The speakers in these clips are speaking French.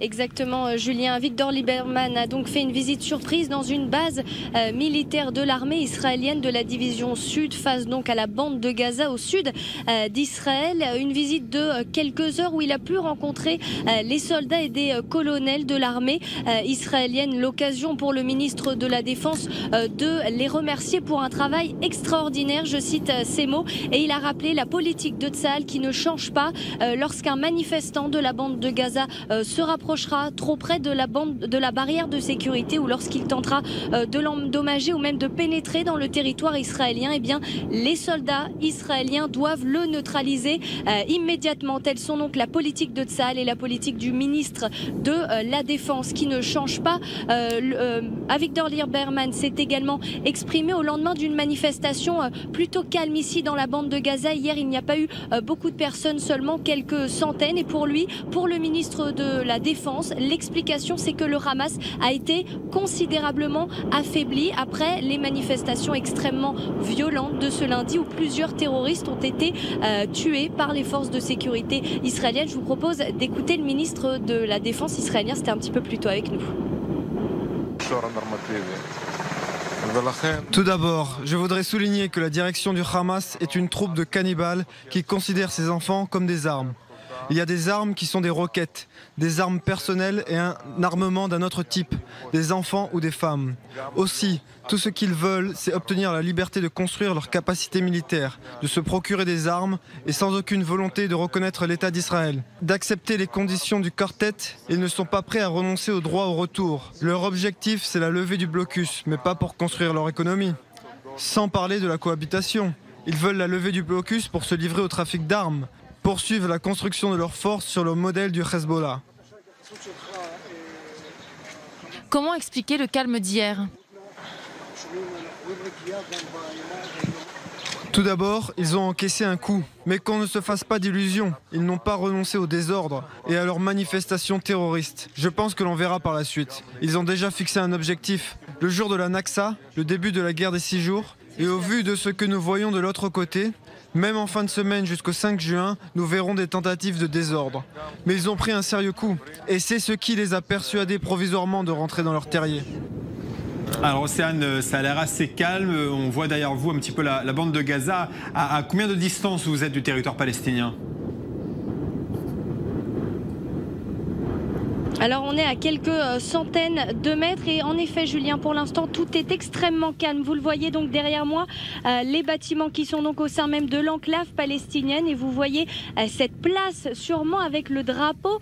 Exactement, Julien. Victor Lieberman a donc fait une visite surprise dans une base militaire de l'armée israélienne de la division sud, face donc à la bande de Gaza au sud d'Israël. Une visite de quelques heures où il a pu rencontrer les soldats et des colonels de l'armée israélienne. L'occasion pour le ministre de la Défense de les remercier pour un travail extraordinaire, je cite ces mots, et il a rappelé la politique de Tsahal qui ne change pas lorsqu'un manifestant de la bande de Gaza se rapprochera trop près de la barrière de sécurité ou lorsqu'il tentera de l'endommager ou même de pénétrer dans le territoire israélien, eh bien les soldats israéliens doivent le neutraliser immédiatement. Telles sont donc la politique de Tsahal et la politique du ministre de la Défense qui ne change pas. Victor Lieberman s'est également exprimé au lendemain d'une manifestation plutôt calme ici dans la bande de Gaza. Hier, il n'y a pas eu beaucoup de personnes, seulement quelques centaines. Et pour lui, pour le ministre de la Défense, l'explication c'est que le Hamas a été considérablement affaibli après les manifestations extrêmement violentes de ce lundi où plusieurs terroristes ont été tués par les forces de sécurité israéliennes. Je vous propose d'écouter le ministre de la Défense israélien, c'était un petit peu plus tôt avec nous. Tout d'abord, je voudrais souligner que la direction du Hamas est une troupe de cannibales qui considère ses enfants comme des armes. Il y a des armes qui sont des roquettes, des armes personnelles et un armement d'un autre type, des enfants ou des femmes. Aussi, tout ce qu'ils veulent, c'est obtenir la liberté de construire leur capacité militaire, de se procurer des armes et sans aucune volonté de reconnaître l'État d'Israël. D'accepter les conditions du quartet, ils ne sont pas prêts à renoncer au droit au retour. Leur objectif, c'est la levée du blocus, mais pas pour construire leur économie. Sans parler de la cohabitation. Ils veulent la levée du blocus pour se livrer au trafic d'armes, poursuivre la construction de leurs forces sur le modèle du Hezbollah. Comment expliquer le calme d'hier ? Tout d'abord, ils ont encaissé un coup. Mais qu'on ne se fasse pas d'illusions, ils n'ont pas renoncé au désordre et à leurs manifestations terroristes. Je pense que l'on verra par la suite. Ils ont déjà fixé un objectif. Le jour de la Naksa, le début de la guerre des 6 jours, et au vu de ce que nous voyons de l'autre côté, même en fin de semaine jusqu'au 5 juin, nous verrons des tentatives de désordre. Mais ils ont pris un sérieux coup, et c'est ce qui les a persuadés provisoirement de rentrer dans leur terrier. Alors Océane, ça a l'air assez calme. On voit derrière vous un petit peu la bande de Gaza. À combien de distance vous êtes du territoire palestinien ? Alors on est à quelques centaines de mètres et en effet Julien, pour l'instant tout est extrêmement calme. Vous le voyez donc derrière moi, les bâtiments qui sont donc au sein même de l'enclave palestinienne et vous voyez cette place sûrement avec le drapeau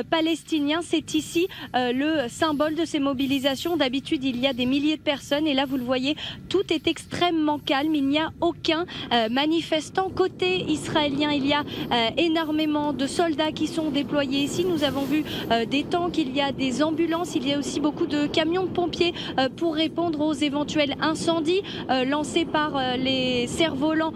palestinien. C'est ici le symbole de ces mobilisations. D'habitude il y a des milliers de personnes et là vous le voyez, tout est extrêmement calme. Il n'y a aucun manifestant. Côté israélien, il y a énormément de soldats qui sont déployés ici. Nous avons vu des tanks, il y a des ambulances, il y a aussi beaucoup de camions de pompiers pour répondre aux éventuels incendies lancés par les cerfs-volants,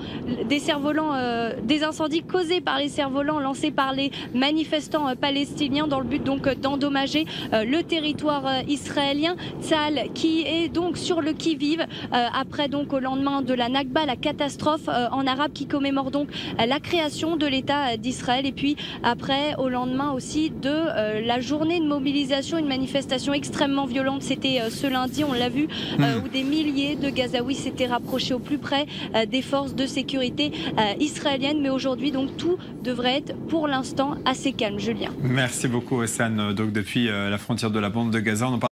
des incendies causés par les cerfs-volants lancés par les manifestants palestiniens dans le but donc d'endommager le territoire israélien. Tsahal qui est donc sur le qui-vive après donc au lendemain de la Nakba, la catastrophe en arabe qui commémore donc la création de l'État d'Israël et puis après au lendemain aussi de la journée de mobilisation, une manifestation extrêmement violente. C'était ce lundi, on l'a vu, où des milliers de Gazaouis s'étaient rapprochés au plus près des forces de sécurité israéliennes. Mais aujourd'hui, donc tout devrait être pour l'instant assez calme. Julien. Merci beaucoup, Océane. Donc depuis la frontière de la bande de Gaza, on en parle.